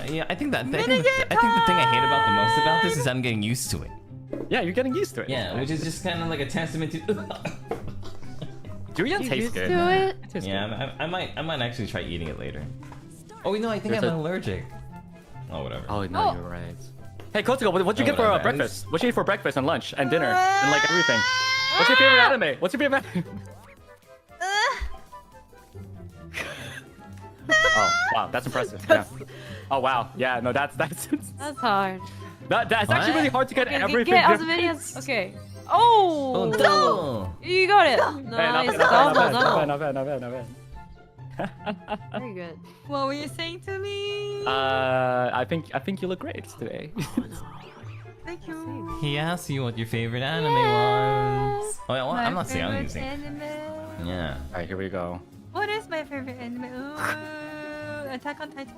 Yeah, I think the thing I hate about the most about this is I'm getting used to it. Yeah, you're getting used to it. Yeah, which is just kind of like a testament to. Durian tastes good. It? Yeah, I might actually try eating it later. Oh no, I think I'm allergic. Oh whatever. Oh no, you're right. Hey Kotoka, what'd you get for breakfast? What you eat for breakfast and lunch and dinner and like everything? What's your favorite anime? What's your favorite anime? Oh wow, that's impressive. Yeah. Oh wow, yeah, no, that's That's hard. that's actually really hard to get everything. Get Osmania's. Okay. Oh! No! You got it. Nice. Double. Not bad. Very good. What were you saying to me? I think you look great today. Thank you. He asked you what your favorite anime was. Oh yeah, well, I'm not saying I'm using. Yeah. All right, here we go. What is my favorite anime? Ooh, Attack on Titan.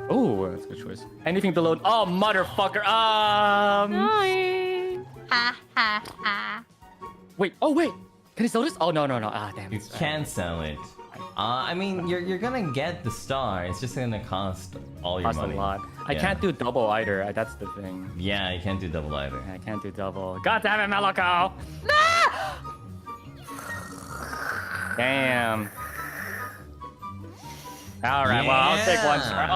Oh, that's a good choice. Anything below? Oh, motherfucker. Nice. Ha ha ha. Wait. Oh wait. Can I sell this? Oh no. Ah, damn. You can sell it. I mean, you're gonna get the star. It's just gonna cost all your money. A lot. I can't do double either. That's the thing. Yeah, you can't do double either. I can't do double. God damn it, Meloco! Damn. All right. Well, I'll take one star.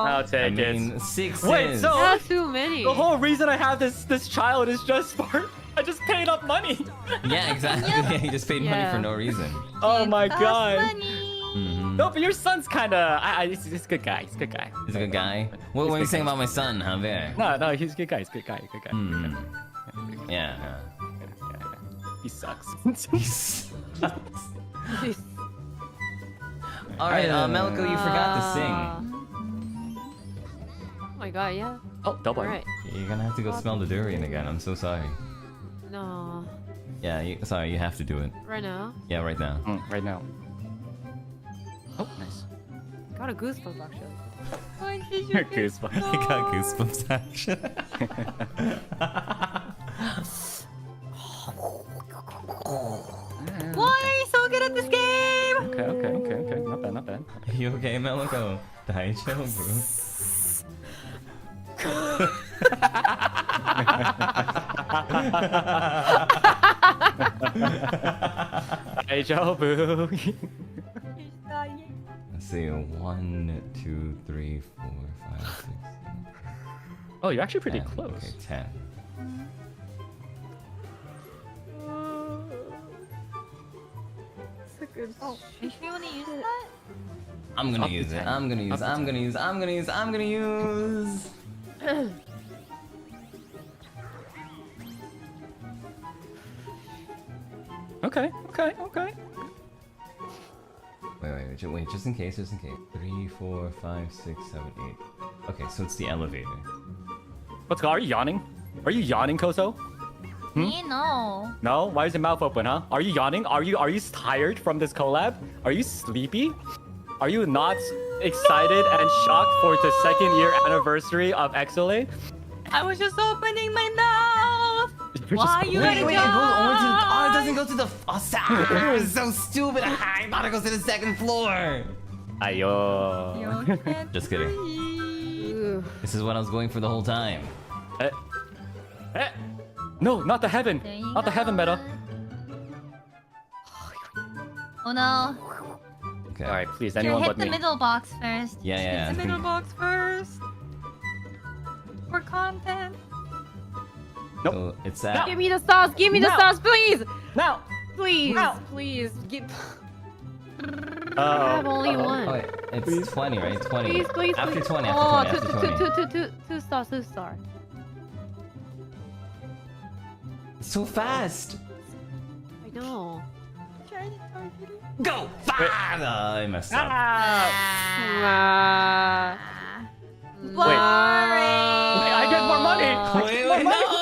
I'll take it. 6 Wait, so Not too many. the whole reason I have this child is just for I just paid up money. Yeah, exactly. Yeah, you just paid money for no reason. Oh my god. Mm-hmm. No, but your son's kind of. He's a good guy. He's a good guy. He's a good guy. What are you saying about my son, Javier? No, he's a good guy. He's a good guy. Good guy. Mm. Yeah. He sucks. All right, Meloco, you forgot to sing. Oh my god, yeah. Oh, double. All right. You're gonna have to go smell the durian again. I'm so sorry. No. Yeah, sorry, you have to do it. Right now. Yeah, right now. Right now. Oh, nice. Got a goosebump actually. Why did you Goosebumps. I got goosebumps actually. Why are you so good at this game? Okay. Not bad. You okay, Meloco? Daicho, bro. Hey, Joe, boo. Let's see, 1, 2, 3, 4, 5, 6, 7. Oh, you're actually pretty 10. close. Okay, 10. Oh, if you want to use that? I'm gonna Up to use it. 10. I'm gonna use. Okay. Wait, just in case. 3, 4, 5, 6, 7, 8. Okay, so it's the elevator. What's going on? Are you yawning? Are you yawning, Koso? Me, no. No? Why is your mouth open, huh? Are you yawning? Are you tired from this collab? Are you sleepy? Are you not excited and shocked for the 2nd year anniversary of Exolate? I was just opening my mouth. Why you Wait, gotta it goes only to the. Oh, it doesn't go to the. Oh, it's so stupid. I thought it goes to the 2nd floor. Ayo. You can't Just kidding. Ooh. This is what I was going for the whole time. No, not the heaven. There you Not the heaven, go. Meta. Oh no. Okay. Alright, please, Here, anyone hit but the me. middle box first. Yeah. Hit the middle box first. For content. Nope. So it's that. Give me the sauce. Give me the No. sauce, please. Now! Please. No. Please. I have only one. Oh, wait, it's Please. 20, right? 20. Please. After 20, Oh, after 20. two star. It's so fast. I know. Try to target it. Go! I messed up. Ah. Wait, I get more money. Wait, no!